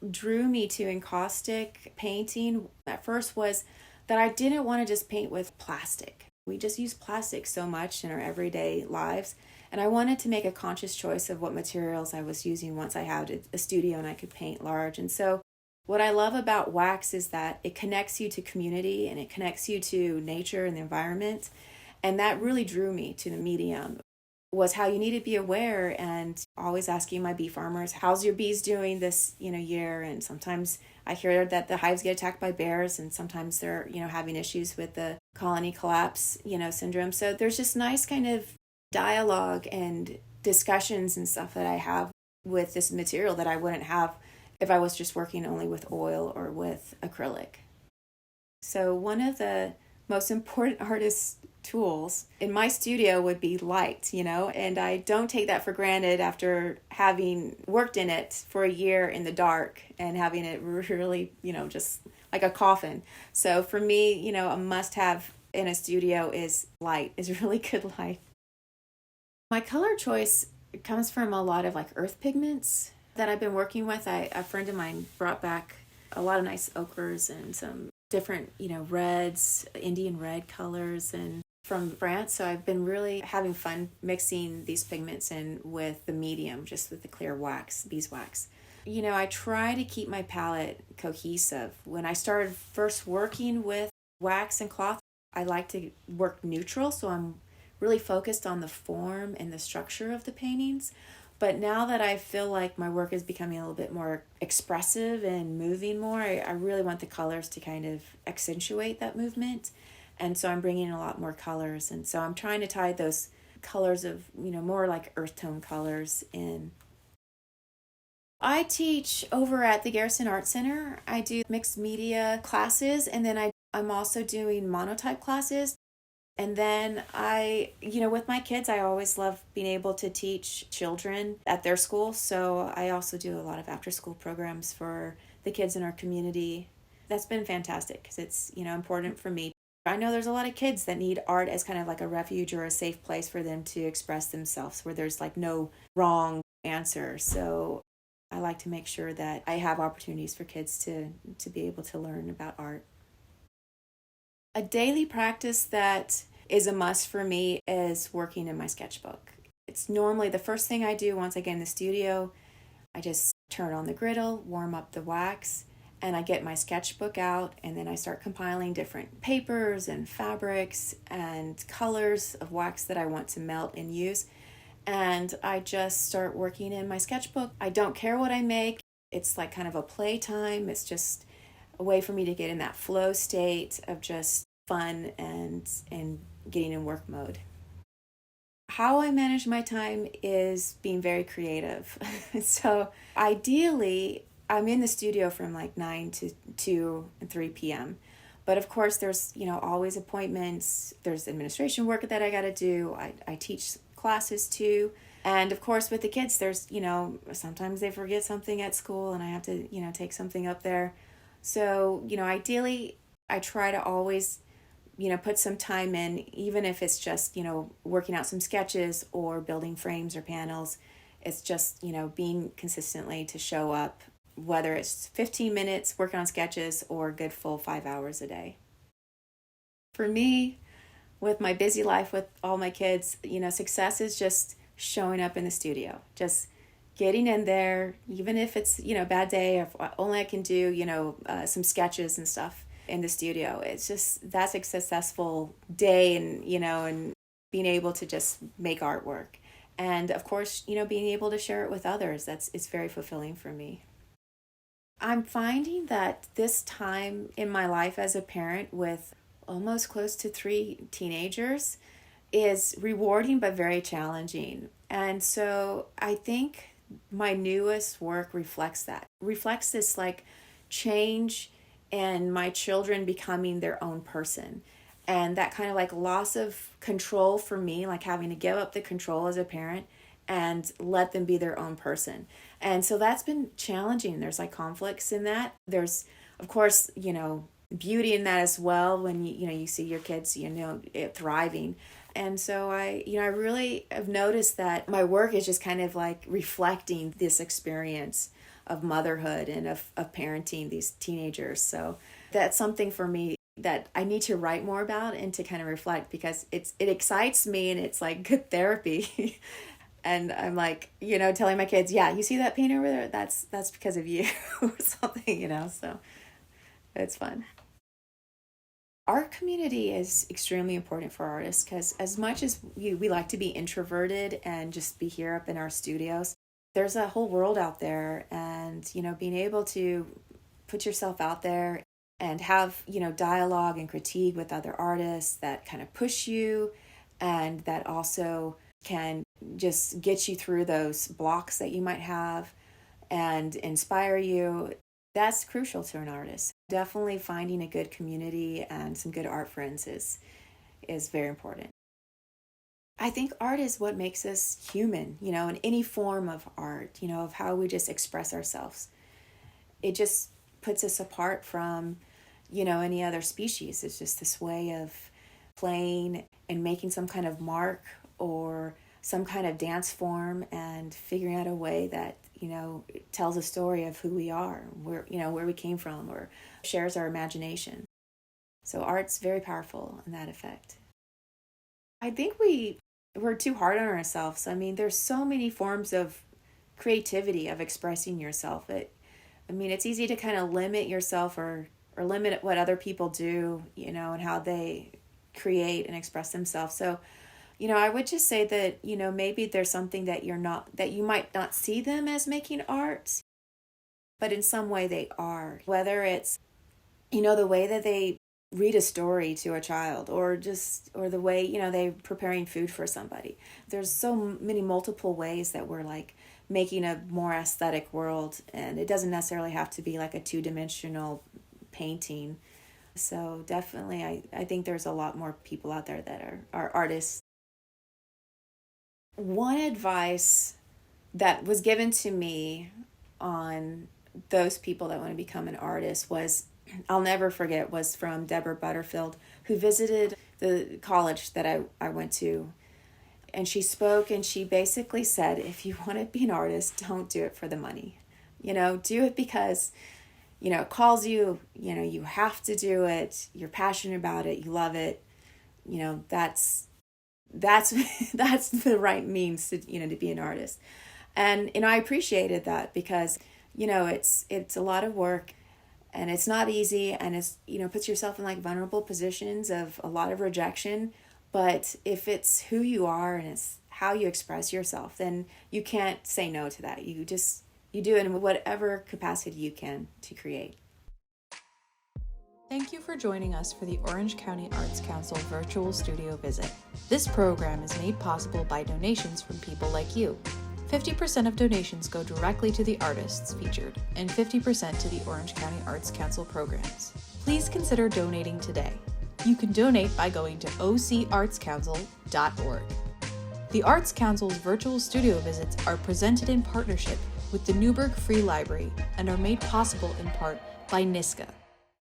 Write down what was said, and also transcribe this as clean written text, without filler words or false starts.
drew me to encaustic painting at first was that I didn't want to just paint with plastic. We just use plastic so much in our everyday lives. And I wanted to make a conscious choice of what materials I was using once I had a studio and I could paint large. And so what I love about wax is that it connects you to community and it connects you to nature and the environment. And that really drew me to the medium, was how you need to be aware and always asking my bee farmers, how's your bees doing this, year? And sometimes I hear that the hives get attacked by bears, and sometimes they're, having issues with the colony collapse, syndrome. So there's just nice kind of dialogue and discussions and stuff that I have with this material that I wouldn't have if I was just working only with oil or with acrylic. So one of the most important artist tools in my studio would be light, and I don't take that for granted after having worked in it for a year in the dark and having it really, just like a coffin. So for me, a must-have in a studio is light, is really good light. My color choice comes from a lot of like earth pigments that I've been working with. A friend of mine brought back a lot of nice ochres and some different, reds, Indian red colors, and from France. So I've been really having fun mixing these pigments in with the medium, just with the clear wax, beeswax. I try to keep my palette cohesive. When I started first working with wax and cloth, I like to work neutral, so I'm really focused on the form and the structure of the paintings. But now that I feel like my work is becoming a little bit more expressive and moving more, I really want the colors to kind of accentuate that movement. And so I'm bringing in a lot more colors. And so I'm trying to tie those colors of, more like earth tone colors in. I teach over at the Garrison Art Center. I do mixed media classes, and then I'm also doing monotype classes. And then with my kids, I always love being able to teach children at their school. So I also do a lot of after-school programs for the kids in our community. That's been fantastic because it's, important for me. I know there's a lot of kids that need art as kind of like a refuge or a safe place for them to express themselves, where there's like no wrong answer. So I like to make sure that I have opportunities for kids to be able to learn about art. A daily practice that is a must for me is working in my sketchbook. It's normally the first thing I do once I get in the studio. I just turn on the griddle, warm up the wax, and I get my sketchbook out, and then I start compiling different papers and fabrics and colors of wax that I want to melt and use. And I just start working in my sketchbook. I don't care what I make. It's like kind of a playtime. It's just a way for me to get in that flow state of just fun and getting in work mode. How I manage my time is being very creative. So ideally, I'm in the studio from like 9 to 2 and 3 p.m. But of course, there's, always appointments. There's administration work that I got to do. I teach classes too. And of course, with the kids, there's, sometimes they forget something at school and I have to, take something up there. So, ideally, I try to always, put some time in, even if it's just, working out some sketches or building frames or panels. It's just, being consistently to show up, whether it's 15 minutes working on sketches or a good full 5 hours a day. For me, with my busy life with all my kids, success is just showing up in the studio, just getting in there, even if it's, a bad day, or if only I can do, some sketches and stuff in the studio. It's just, that's a successful day, and, and being able to just make artwork. And of course, being able to share it with others, it's very fulfilling for me. I'm finding that this time in my life as a parent with almost close to 3 teenagers is rewarding but very challenging. And so I think my newest work reflects this like change and my children becoming their own person. And that kind of like loss of control for me, like having to give up the control as a parent and let them be their own person. And so that's been challenging. There's like conflicts in that. There's, of course, beauty in that as well when you see your kids, thriving. And so I really have noticed that my work is just kind of like reflecting this experience of motherhood and of parenting these teenagers. So that's something for me that I need to write more about and to kind of reflect, because it excites me and it's like good therapy. And I'm like, telling my kids, yeah, you see that paint over there? That's because of you or something, so it's fun. Our community is extremely important for artists, because as much as we like to be introverted and just be here up in our studios, there's a whole world out there. And, being able to put yourself out there and have, dialogue and critique with other artists that kind of push you and that also can just get you through those blocks that you might have and inspire you. That's crucial to an artist. Definitely finding a good community and some good art friends is very important. I think art is what makes us human, in any form of art, of how we just express ourselves. It just puts us apart from, any other species. It's just this way of playing and making some kind of mark or some kind of dance form and figuring out a way that, tells a story of who we are, where we came from, or shares our imagination. So art's very powerful in that effect. I think we're too hard on ourselves. I mean, there's so many forms of creativity, of expressing yourself. It's easy to kind of limit yourself or limit what other people do, and how they create and express themselves. So, I would just say that, maybe there's something that you might not see them as making art, but in some way they are. Whether it's, the way that they read a story to a child, or the way, they're preparing food for somebody. There's so many multiple ways that we're like making a more aesthetic world, and it doesn't necessarily have to be like a 2-dimensional painting. So definitely, I think there's a lot more people out there that are artists. One advice that was given to me on those people that want to become an artist I'll never forget, was from Deborah Butterfield, who visited the college that I went to. And she spoke and she basically said, if you want to be an artist, don't do it for the money. Do it because, it calls you, you have to do it. You're passionate about it. You love it. That's the right means to, to be an artist. And I appreciated that, because, it's a lot of work. And it's not easy, and it's, puts yourself in like vulnerable positions of a lot of rejection. But if it's who you are and it's how you express yourself, then you can't say no to that. You do it in whatever capacity you can to create. Thank you for joining us for the Orange County Arts Council virtual studio visit. This program is made possible by donations from people like you. 50% of donations go directly to the artists featured, and 50% to the Orange County Arts Council programs. Please consider donating today. You can donate by going to ocartscouncil.org. The Arts Council's virtual studio visits are presented in partnership with the Newburgh Free Library and are made possible in part by NISCA,